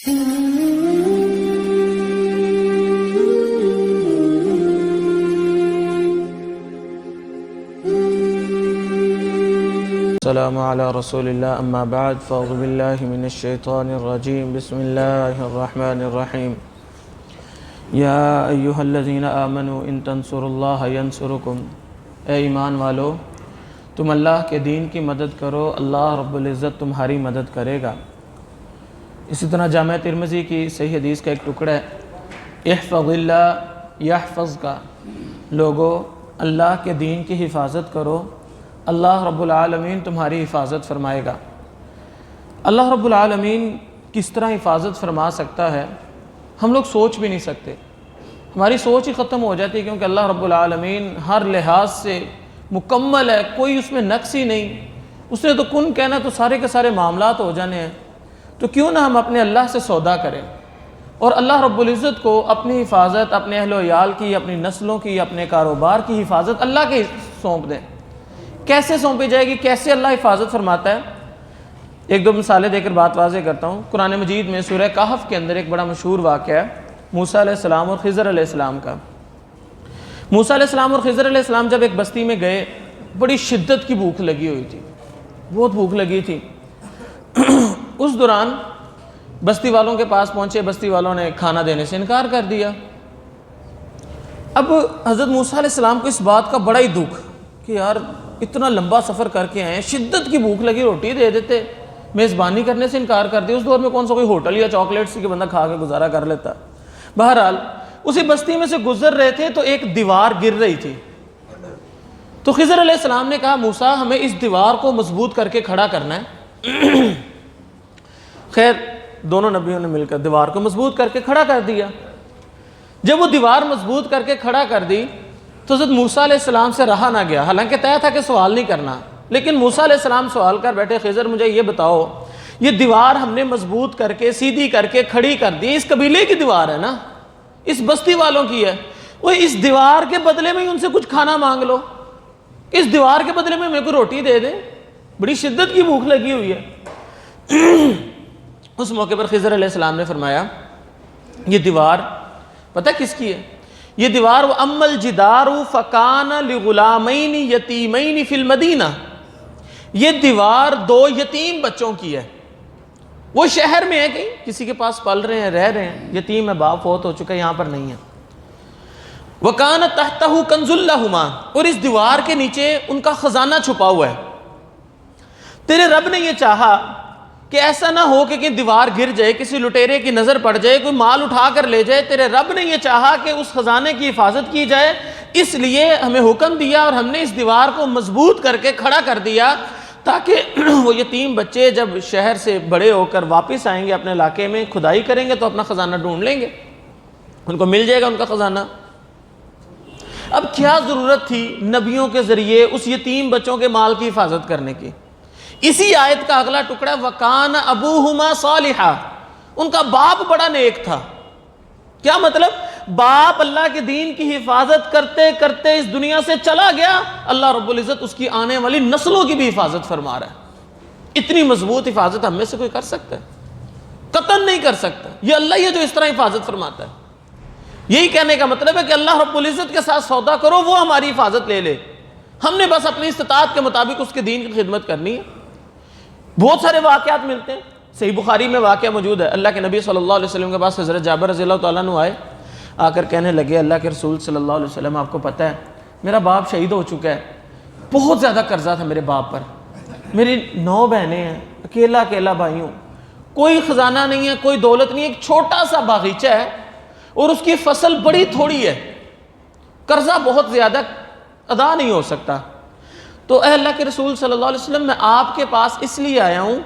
السلام علی رسول اللہ اما بعد فاعوذ باللہ من الشیطان الرجیم بسم اللہ الرحمن الرحیم یا ایہا الذین آمنوا ان تنصروا اللہ ینصرکم، اے ایمان والو تم اللہ کے دین کی مدد کرو، اللہ رب العزت تمہاری مدد کرے گا۔ اسی طرح جامع ترمذی کی صحیح حدیث کا ایک ٹکڑا ہے، احفظ اللہ یحفظ کا، لوگو اللہ کے دین کی حفاظت کرو، اللہ رب العالمین تمہاری حفاظت فرمائے گا۔ اللہ رب العالمین کس طرح حفاظت فرما سکتا ہے ہم لوگ سوچ بھی نہیں سکتے، ہماری سوچ ہی ختم ہو جاتی ہے، کیونکہ اللہ رب العالمین ہر لحاظ سے مکمل ہے، کوئی اس میں نقص ہی نہیں۔ اس نے تو کن کہنا تو سارے کے سارے معاملات ہو جانے ہیں، تو کیوں نہ ہم اپنے اللہ سے سودا کریں اور اللہ رب العزت کو اپنی حفاظت، اپنے اہل و عیال کی، اپنی نسلوں کی، اپنے کاروبار کی حفاظت اللہ کے سونپ دیں۔ کیسے سونپی جائے گی، کیسے اللہ حفاظت فرماتا ہے؟ ایک دو مثالیں دے کر بات واضح کرتا ہوں۔ قرآن مجید میں سورہ کہف کے اندر ایک بڑا مشہور واقعہ ہے موسیٰ علیہ السلام اور خضر علیہ السلام کا۔ موسیٰ علیہ السلام اور خضر علیہ السلام جب ایک بستی میں گئے، بڑی شدت کی بھوک لگی ہوئی تھی، بہت بھوک لگی تھی۔ اس دوران بستی والوں کے پاس پہنچے، بستی والوں نے کھانا دینے سے انکار کر دیا۔ اب حضرت موسیٰ علیہ السلام کو اس بات کا بڑا ہی دکھ کہ یار اتنا لمبا سفر کر کے آئے ہیں، شدت کی بھوک لگی، روٹی دے دیتے، میزبانی کرنے سے انکار کر دیا۔ اس دور میں کون سا کوئی ہوٹل یا چاکلیٹس کی بندہ کھا کے گزارا کر لیتا۔ بہرحال اسی بستی میں سے گزر رہے تھے تو ایک دیوار گر رہی تھی، تو خضر علیہ السلام نے کہا موسیٰ ہمیں اس دیوار کو مضبوط کر کے کھڑا کرنا ہے۔ خیر دونوں نبیوں نے مل کر دیوار کو مضبوط کر کے کھڑا کر دیا۔ جب وہ دیوار مضبوط کر کے کھڑا کر دی تو حضرت موسیٰ علیہ السلام سے رہا نہ گیا، حالانکہ طے تھا کہ سوال نہیں کرنا، لیکن موسیٰ علیہ السلام سوال کر بیٹھے، خضر مجھے یہ بتاؤ، یہ دیوار ہم نے مضبوط کر کے سیدھی کر کے کھڑی کر دی، اس قبیلے کی دیوار ہے نا، اس بستی والوں کی ہے، وہ اس دیوار کے بدلے میں ان سے کچھ کھانا مانگ لو، اس دیوار کے بدلے میں میرے کو روٹی دے دیں، بڑی شدت کی بھوک لگی ہوئی ہے۔ اس موقع پر خضر علیہ السلام نے فرمایا یہ دیوار پتہ کس کی ہے؟ یہ دیوار وَأَمَّا الْجِدَارُ فَكَانَ لِغُلَامَيْنِ يَتِيمَيْنِ فِي الْمَدِينَةِ، یہ دیوار دو یتیم بچوں کی ہے، وہ شہر میں ہے، کہیں کسی کے پاس پل رہے ہیں، رہ رہے ہیں، یتیم ہے، باپ فوت ہو چکا ہے، یہاں پر نہیں ہے۔ وَكَانَ تَحْتَهُ كَنْزٌ لَهُمَا، اور اس دیوار کے نیچے ان کا خزانہ چھپا ہوا ہے۔ تیرے رب نے یہ چاہا کہ ایسا نہ ہو کہ دیوار گر جائے، کسی لٹیرے کی نظر پڑ جائے، کوئی مال اٹھا کر لے جائے، تیرے رب نے یہ چاہا کہ اس خزانے کی حفاظت کی جائے، اس لیے ہمیں حکم دیا اور ہم نے اس دیوار کو مضبوط کر کے کھڑا کر دیا، تاکہ وہ یتیم بچے جب شہر سے بڑے ہو کر واپس آئیں گے اپنے علاقے میں، کھدائی کریں گے تو اپنا خزانہ ڈھونڈ لیں گے، ان کو مل جائے گا ان کا خزانہ۔ اب کیا ضرورت تھی نبیوں کے ذریعے اس یتیم بچوں کے مال کی حفاظت کرنے کی؟ اسی آیت کا اگلا ٹکڑا وَكَانَ أَبُوهُمَا صَالِحًا، ان کا باپ بڑا نیک تھا۔ کیا مطلب؟ باپ اللہ کے دین کی حفاظت کرتے کرتے اس دنیا سے چلا گیا، اللہ رب العزت اس کی آنے والی نسلوں کی بھی حفاظت فرما رہا ہے۔ اتنی مضبوط حفاظت ہم میں سے کوئی کر سکتا ہے؟ قطعاً نہیں کر سکتا۔ یہ اللہ ہی ہے جو اس طرح حفاظت فرماتا ہے۔ یہی کہنے کا مطلب ہے کہ اللہ رب العزت کے ساتھ سودا کرو، وہ ہماری حفاظت لے لے، ہم نے بس اپنی استطاعت کے مطابق اس کے دین کی خدمت کرنی ہے۔ بہت سارے واقعات ملتے ہیں، صحیح بخاری میں واقعہ موجود ہے، اللہ کے نبی صلی اللہ علیہ وسلم کے پاس حضرت جابر رضی اللہ تعالیٰ عنہ آئے، آ کر کہنے لگے اللہ کے رسول صلی اللہ علیہ وسلم آپ کو پتہ ہے میرا باپ شہید ہو چکا ہے، بہت زیادہ قرضہ تھا میرے باپ پر، میری 9 بہنیں ہیں، اکیلا بھائی ہوں، کوئی خزانہ نہیں ہے، کوئی دولت نہیں ہے، ایک چھوٹا سا باغیچہ ہے اور اس کی فصل بڑی تھوڑی ہے، قرضہ بہت زیادہ ادا نہیں ہو سکتا۔ تو اے اللہ کے رسول صلی اللہ علیہ وسلم میں آپ کے پاس اس لیے آیا ہوں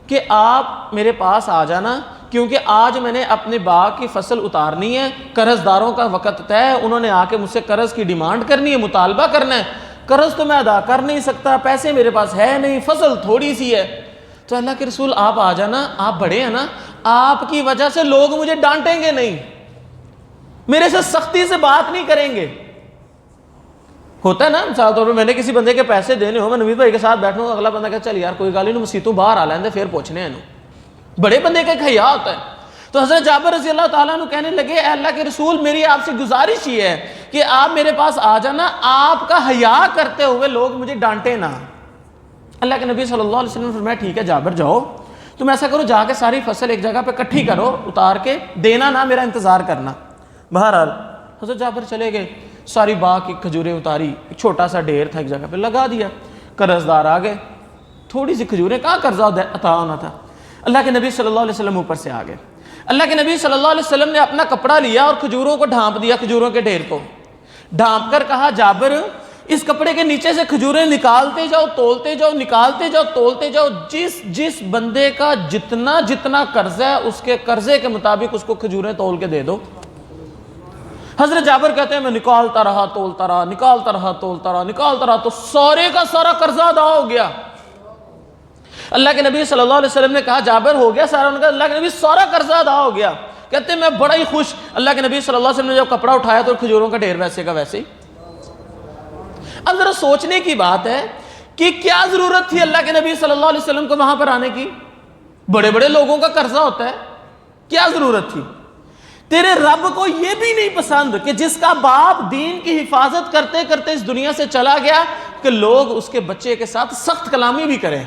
کہ آپ میرے پاس آ جانا، کیونکہ آج میں نے اپنے باغ کی فصل اتارنی ہے، قرض داروں کا وقت طے ہے، انہوں نے آ کے مجھ سے قرض کی ڈیمانڈ کرنی ہے، مطالبہ کرنا ہے، قرض تو میں ادا کر نہیں سکتا، پیسے میرے پاس ہے نہیں، فصل تھوڑی سی ہے۔ تو اللہ کے رسول آپ آ جانا، آپ بڑے ہیں نا، آپ کی وجہ سے لوگ مجھے ڈانٹیں گے نہیں، میرے سے سختی سے بات نہیں کریں گے۔ ہوتا ہے نا مثال طور پر میں نے کسی بندے کے پیسے دینے ہو، میں نوید بھائی کے ساتھ بیٹھوں گا، اگلا بندہ کہتا چل یار کوئی گل نہیں، مسیتوں باہر آ لیندے پھر پوچھنے ہیں، بڑے بندے کا ایک حیا ہوتا ہے۔ تو تو حضرت جابر رضی اللہ تعالیٰ عنہ کہنے لگے اے اللہ کے رسول میری آپ سے گزارش یہ ہے کہ آپ میرے پاس آ جانا، آپ کا حیا کرتے ہوئے لوگ مجھے ڈانٹے نہ۔ اللہ کے نبی صلی اللہ علیہ وسلم نے فرمایا ٹھیک ہے جابر جاؤ، تم ایسا کرو جا کے ساری فصل ایک جگہ پہ اکٹھی کرو، اتار کے دینا نہ، میرا انتظار کرنا۔ بہرحال حضرت جابر چلے گئے، ساری باغ کی کھجوریں اتاری، ایک چھوٹا سا ڈھیر تھا ایک جگہ پہ لگا دیا، قرض دار آ گئے، تھوڑی سی کھجوریں، کہاں قرضہ عطا ہونا تھا۔ اللہ کے نبی صلی اللہ علیہ وسلم اوپر سے آ گئے، اللہ کے نبی صلی اللہ علیہ وسلم نے اپنا کپڑا لیا اور کھجوروں کو ڈھانپ دیا، کھجوروں کے ڈھیر کو ڈھانپ کر کہا جابر اس کپڑے کے نیچے سے کھجوریں نکالتے جاؤ، تولتے جاؤ، نکالتے جاؤ، تولتے جاؤ، جس بندے کا جتنا قرض ہے اس کے قرضے کے مطابق اس کو کھجوریں تول کے دے دو۔ حضرت جابر کہتے ہیں میں نکالتا رہا تولتا رہا، نکالتا رہا تولتا رہا، نکالتا رہا، تو سارے کا سارا قرضہ ادا ہو گیا۔ اللہ کے نبی صلی اللہ علیہ وسلم نے کہا جابر ہو گیا سارا؟ انہوں نے کہا اللہ کے نبی سارا قرضہ ادا ہو گیا۔ کہتے ہیں میں بڑا ہی خوش۔ اللہ کے نبی صلی اللہ علیہ وسلم نے جب کپڑا اٹھایا تو کھجوروں کا ڈھیر ویسے کا ویسے ہی۔ اب ذرا سوچنے کی بات ہے کہ کیا ضرورت تھی اللہ کے نبی صلی اللہ علیہ وسلم کو وہاں پر آنے کی؟ بڑے بڑے لوگوں کا قرضہ ہوتا ہے، کیا ضرورت تھی؟ تیرے رب کو یہ بھی نہیں پسند کہ جس کا باپ دین کی حفاظت کرتے کرتے اس دنیا سے چلا گیا کہ لوگ اس کے بچے کے ساتھ سخت کلامی بھی کریں،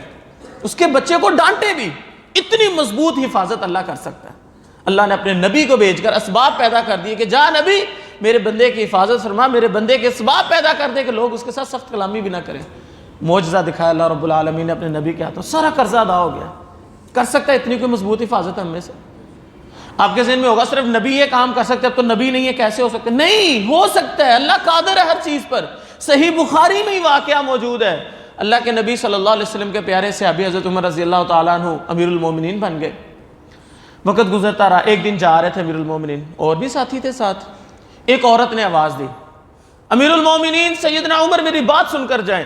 اس کے بچے کو ڈانٹے بھی۔ اتنی مضبوط حفاظت اللہ کر سکتا ہے۔ اللہ نے اپنے نبی کو بھیج کر اسباب پیدا کر دیے کہ جا نبی میرے بندے کی حفاظت فرما، میرے بندے کے اسباب پیدا کر دے کہ لوگ اس کے ساتھ سخت کلامی بھی نہ کریں۔ معجزہ دکھایا اللہ رب العالمین نے اپنے نبی کے ہاتھوں، سارا قرضہ ادا ہو گیا۔ کر سکتا ہے اتنی کوئی مضبوط حفاظت ہم میں سے؟ آپ کے ذہن میں ہوگا صرف نبی یہ کام کر سکتے، اب تو نبی نہیں ہے کیسے ہو سکتے؟ نہیں، ہو سکتا ہے، اللہ قادر ہے ہر چیز پر۔ صحیح بخاری میں ہی واقعہ موجود ہے، اللہ کے نبی صلی اللہ علیہ وسلم کے پیارے صحابی حضرت عمر رضی اللہ تعالیٰ عنہ امیر المومنین بن گئے۔ وقت گزرتا رہا، ایک دن جا رہے تھے امیر المومنین، اور بھی ساتھی تھے ساتھ، ایک عورت نے آواز دی امیر المومنین سیدنا عمر میری بات سن کر جائیں۔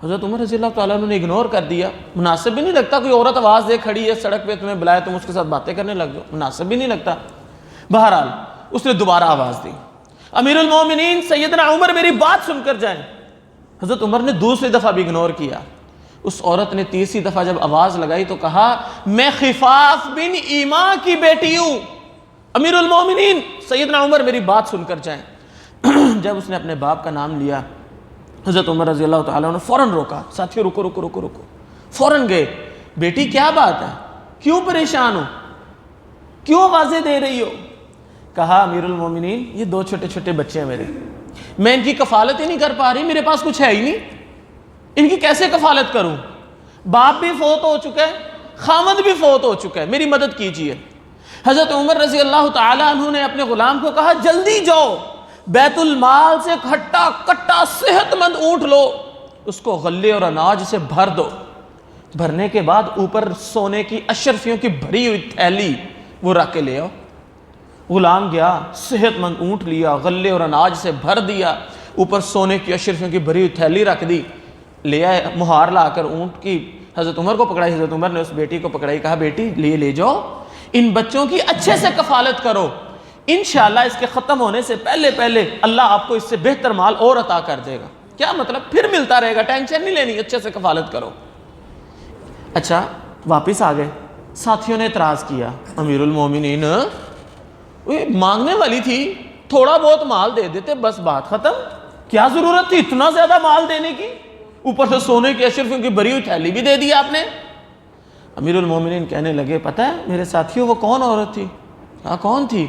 حضرت عمر رضی اللہ تعالیٰ عنہ نے اگنور کر دیا، مناسب بھی نہیں لگتا کوئی عورت آواز دے کھڑی ہے سڑک پہ، تمہیں بلائے تم اس کے ساتھ باتیں کرنے لگ جاؤ، مناسب بھی نہیں لگتا۔ بہرحال اس نے دوبارہ آواز دی امیر المومنین سیدنا عمر میری بات سن کر جائیں۔ حضرت عمر نے دوسری دفعہ بھی اگنور کیا۔ اس عورت نے تیسری دفعہ جب آواز لگائی تو کہا میں خفاف بن ایما کی بیٹی ہوں، امیر المومنین سیدنا عمر میری بات سن کر جائیں۔ جب اس نے اپنے باپ کا نام لیا حضرت عمر رضی اللہ تعالیٰ نے فوراً روکا، ساتھیو رکو رکو رکو رکو، فوراً گئے، بیٹی کیا بات ہے، کیوں پریشان ہو، کیوں آوازیں دے رہی ہو؟ کہا امیر المومنین یہ دو چھوٹے چھوٹے بچے ہیں میرے، میں ان کی کفالت ہی نہیں کر پا رہی، میرے پاس کچھ ہے ہی نہیں، ان کی کیسے کفالت کروں؟ باپ بھی فوت ہو چکا ہے، خامد بھی فوت ہو چکا ہے، میری مدد کیجیے۔ حضرت عمر رضی اللہ تعالیٰ عنہ نے اپنے غلام کو کہا جلدی جاؤ بیت المال سے کھٹا کٹا صحت مند اونٹ لو، اس کو غلے اور اناج سے بھر دو، بھرنے کے بعد اوپر سونے کی اشرفیوں کی بھری ہوئی تھیلی وہ رکھ کے لے آؤ۔ غلام گیا، صحت مند اونٹ لیا، غلے اور اناج سے بھر دیا، اوپر سونے کی اشرفیوں کی بھری ہوئی تھیلی رکھ دی، لے آئے، مہار لا کر اونٹ کی حضرت عمر کو پکڑائی، حضرت عمر نے اس بیٹی کو پکڑائی، کہا بیٹی لے جاؤ، ان بچوں کی اچھے سے کفالت کرو، انشاءاللہ اس کے ختم ہونے سے پہلے اللہ آپ کو اس سے بہتر مال اور عطا کر دے گا۔ کیا مطلب؟ پھر ملتا رہے گا، ٹینشن نہیں لینی، اچھے سے کفالت کرو۔ اچھا واپس آ گئے، ساتھیوں نے اعتراض کیا امیر المومنین مانگنے والی تھی، تھوڑا بہت مال دے دیتے بس بات ختم، کیا ضرورت تھی اتنا زیادہ مال دینے کی، اوپر سے سونے کی اشرفیوں کی بھری ہوئی تھیلی بھی دے دی آپ نے۔ امیر المومنین کہنے لگے پتہ ہے میرے ساتھیوں وہ کون عورت تھی؟ ہاں کون تھی؟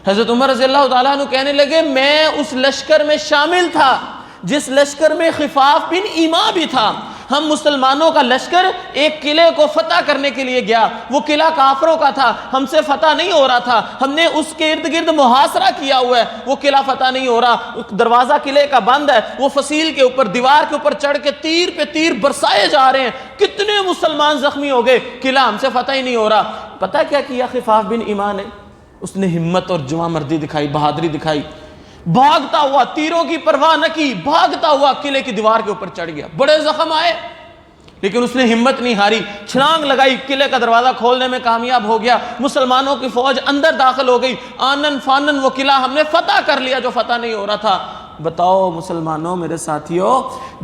حضرت عمر رضی اللہ تعالیٰ عنہ کہنے لگے میں اس لشکر میں شامل تھا جس لشکر میں خفاف بن ایما بھی تھا۔ ہم مسلمانوں کا لشکر ایک قلعے کو فتح کرنے کے لیے گیا، وہ قلعہ کافروں کا تھا، ہم سے فتح نہیں ہو رہا تھا، ہم نے اس کے ارد گرد محاصرہ کیا ہوا ہے، وہ قلعہ فتح نہیں ہو رہا، دروازہ قلعے کا بند ہے، وہ فصیل کے اوپر دیوار کے اوپر چڑھ کے تیر پہ تیر برسائے جا رہے ہیں، کتنے مسلمان زخمی ہو گئے، قلعہ ہم سے فتح ہی نہیں ہو رہا۔ پتہ کیا کیا خفاف بن ایما نے؟ اس نے ہمت اور جواں مردی دکھائی، بہادری دکھائی، بھاگتا ہوا، تیروں کی پرواہ نہ کی، بھاگتا ہوا قلعے کی دیوار کے اوپر چڑھ گیا، بڑے زخم آئے لیکن اس نے ہمت نہیں ہاری، چھلانگ لگائی، قلعے کا دروازہ کھولنے میں کامیاب ہو گیا، مسلمانوں کی فوج اندر داخل ہو گئی، آنن فانن وہ قلعہ ہم نے فتح کر لیا جو فتح نہیں ہو رہا تھا۔ بتاؤ مسلمانوں میرے ساتھیوں،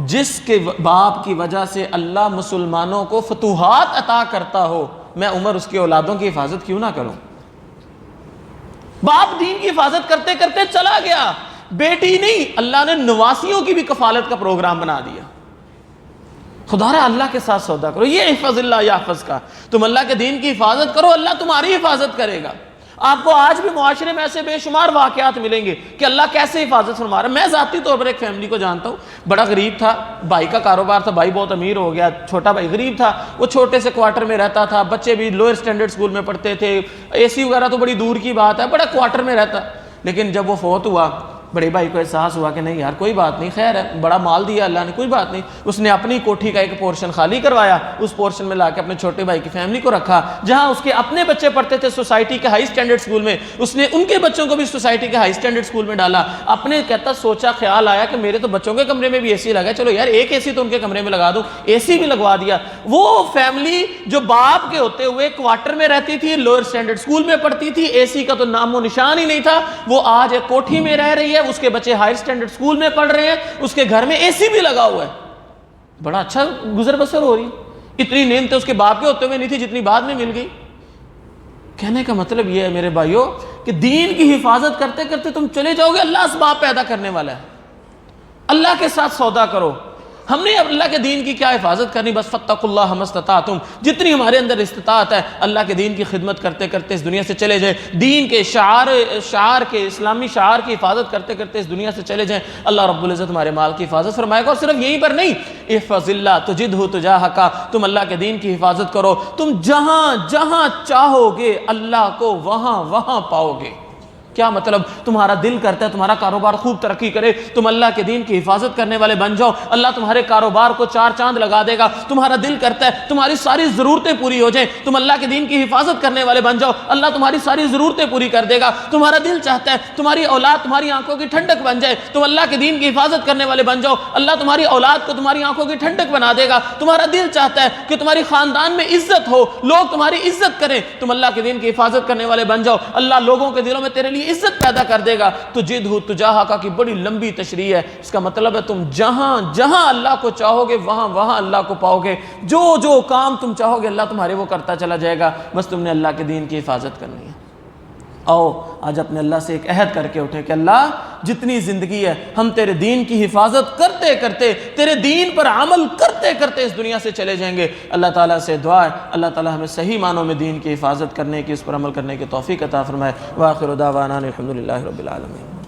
جس کے باپ کی وجہ سے اللہ مسلمانوں کو فتوحات عطا کرتا ہو، میں عمر اس کی اولادوں کی حفاظت کیوں نہ کروں؟ باپ دین کی حفاظت کرتے کرتے چلا گیا، بیٹی نہیں، اللہ نے نواسیوں کی بھی کفالت کا پروگرام بنا دیا۔ خدا رہا اللہ کے ساتھ سودا کرو، یہ احفظ اللہ یحفظ کا، تم اللہ کے دین کی حفاظت کرو، اللہ تمہاری حفاظت کرے گا۔ آپ کو آج بھی معاشرے میں ایسے بے شمار واقعات ملیں گے کہ اللہ کیسے حفاظت فرما رہا ہے۔ میں ذاتی طور پر ایک فیملی کو جانتا ہوں، بڑا غریب تھا، بھائی کا کاروبار تھا، بھائی بہت امیر ہو گیا، چھوٹا بھائی غریب تھا، وہ چھوٹے سے کوارٹر میں رہتا تھا، بچے بھی لوئر سٹینڈرڈ سکول میں پڑھتے تھے، اے سی وغیرہ تو بڑی دور کی بات ہے، بڑا کوارٹر میں رہتا۔ لیکن جب وہ فوت ہوا، بڑے بھائی کو احساس ہوا کہ نہیں یار کوئی بات نہیں، خیر ہے، بڑا مال دیا اللہ نے، کوئی بات نہیں۔ اس نے اپنی کوٹھی کا ایک پورشن خالی کروایا، اس پورشن میں لا کے اپنے چھوٹے بھائی کی فیملی کو رکھا، جہاں اس کے اپنے بچے پڑھتے تھے سوسائٹی کے ہائی سٹینڈرڈ سکول میں، اس نے ان کے بچوں کو بھی سوسائٹی کے ہائی سٹینڈرڈ سکول میں ڈالا۔ اپنے کہتا سوچا، خیال آیا کہ میرے تو بچوں کے کمرے میں بھی اے سی لگا ہے، چلو یار ایک اے سی تو ان کے کمرے میں لگا دوں، اے سی بھی لگوا دیا۔ وہ فیملی جو باپ کے ہوتے ہوئے کوارٹر میں رہتی تھی، لوئر سٹینڈرڈ سکول میں پڑھتی تھی، اے سی کا تو نام و نشان ہی نہیں تھا، وہ آج ایک کوٹھی میں رہ رہی ہے، اس کے بچے ہائی سٹینڈرڈ سکول میں پڑھ رہے ہیں، اس کے گھر میں اے سی بھی لگا ہوا ہے، بڑا اچھا گزر بسر ہو رہی۔ اتنی نعمتیں اس کے باپ کے ہوتے ہوئے نہیں تھی جتنی بعد میں مل گئی۔ کہنے کا مطلب یہ ہے میرے بھائیوں کہ دین کی حفاظت کرتے کرتے تم چلے جاؤ گے، اللہ اسباب پیدا کرنے والا ہے۔ اللہ کے ساتھ سودا کرو۔ ہم نے اللہ کے دین کی کیا حفاظت کرنی، بس فاتقوا اللہ ما استطعتم، جتنی ہمارے اندر استطاعت ہے اللہ کے دین کی خدمت کرتے کرتے اس دنیا سے چلے جائیں، دین کے شعار کے اسلامی شعار کی حفاظت کرتے کرتے اس دنیا سے چلے جائیں، اللہ رب العزت ہمارے مال کی حفاظت فرمائے گا۔ اور صرف یہیں پر نہیں، احفظ اللہ تجدہ تجاہک، تم اللہ کے دین کی حفاظت کرو، تم جہاں جہاں چاہو گے اللہ کو وہاں وہاں پاؤ گے۔ کیا مطلب؟ تمہارا دل کرتا ہے تمہارا کاروبار خوب ترقی کرے، تم اللہ کے دین کی حفاظت کرنے والے بن جاؤ، اللہ تمہارے کاروبار کو چار چاند لگا دے گا۔ تمہارا دل کرتا ہے تمہاری ساری ضرورتیں پوری ہو جائیں، تم اللہ کے دین کی حفاظت کرنے والے بن جاؤ، اللہ تمہاری ساری ضرورتیں پوری کر دے گا۔ تمہارا دل چاہتا ہے تمہاری اولاد تمہاری آنکھوں کی ٹھنڈک بن جائے، تم اللہ کے دین کی حفاظت کرنے والے بن جاؤ، اللہ تمہاری اولاد کو تمہاری آنکھوں کی ٹھنڈک بنا دے گا۔ تمہارا دل چاہتا ہے کہ تمہاری خاندان میں عزت ہو، لوگ تمہاری عزت کریں، تم اللہ کے دین کی حفاظت کرنے والے بن جاؤ، اللہ لوگوں کے دلوں میں تیرے لیے عزت پیدا کر دے گا۔ تجدہ تجاہک کی بڑی لمبی تشریح ہے، اس کا مطلب ہے تم جہاں جہاں اللہ کو چاہو گے وہاں وہاں اللہ کو پاؤ گے، جو جو کام تم چاہو گے اللہ تمہارے وہ کرتا چلا جائے گا، بس تم نے اللہ کے دین کی حفاظت کرنی ہے۔ آؤ آج اپنے اللہ سے ایک عہد کر کے اٹھے کہ اللہ جتنی زندگی ہے ہم تیرے دین کی حفاظت کرتے کرتے، تیرے دین پر عمل کرتے کرتے اس دنیا سے چلے جائیں گے۔ اللہ تعالیٰ سے دعا ہے اللہ تعالیٰ ہمیں صحیح معنوں میں دین کی حفاظت کرنے کی، اس پر عمل کرنے کی توفیق عطا فرمائے۔ وآخر دعوانا الحمدللہ رب العالمین۔